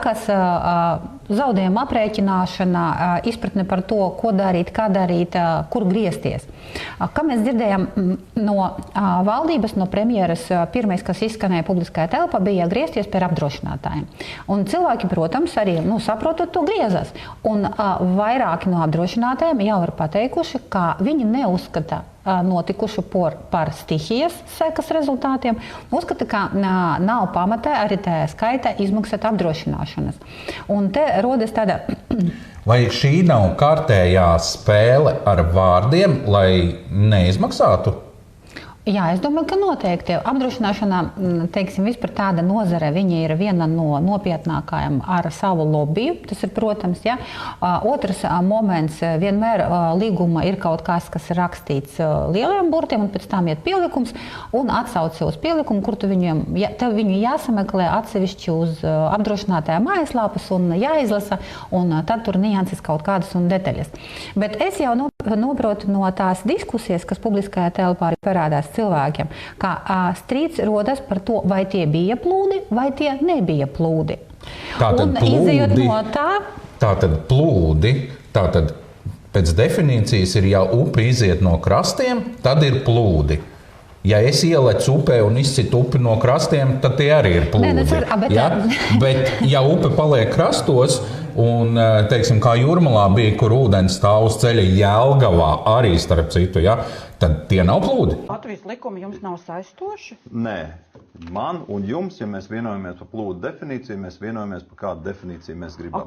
Kas zaudējuma aprēķināšana, izpratne par to, ko darīt, kā darīt, kur griezties. Kā mēs dzirdējām no valdības, no premjeras, pirmais, kas izskanēja publiskajā telpā, bija griezties pie apdrošinātājiem. Un cilvēki, protams, arī saprotot to griezās. Un vairāki no apdrošinātājiem jau ir pateikuši, ka viņi neuzskata notikušu par stihijas sekas rezultātiem, uzskata, ka nav pamata arī tā skaita izmaksāt apdrošināšanas. Un te rodas tāda... Vai šī nav kārtējā spēle ar vārdiem, lai neizmaksātu? Jā, es domāju, ka noteikti. Apdrošināšanā, teiksim, vispār tāda nozare, viņa ir viena no nopietnākajām ar savu lobiju. Tas ir, protams, ja. Otrs moments, vienmēr līguma ir kaut kas ir rakstīts lieliem burtiem, un pēc tam iet pielikums, un atsauce uz pielikumu, kur tev viņu jāsameklē atsevišķi uz apdrošinātāja mājaslapas un jāizlasa, un tad tur nianses kaut kādas un detaļas. Bet es jau noprotu no tās diskusijas, kas publiskajā telpā arī parādās cilvēkiem, ka strīds rodas par to, vai tie bija plūdi, vai tie nebija plūdi. Tātad plūdi, tātad plūdi, tātad pēc definīcijas ir, ja upe iziet no krastiem, tad ir plūdi. Ja es ielecu upē un izcitu upi no krastiem, tad tie arī ir plūdi. Bet ja upe paliek krastos, un, teiksim, kā Jūrmalā bija, kur ūdens stāv uz ceļa Jelgavā, arī starp citu, ja, tad tie nav plūdi. Latvijas likumi jums nav saistoši? Nē. Man un jums, ja mēs vienojamies par plūdu definīciju, mēs vienojamies par kādu definīciju mēs gribam.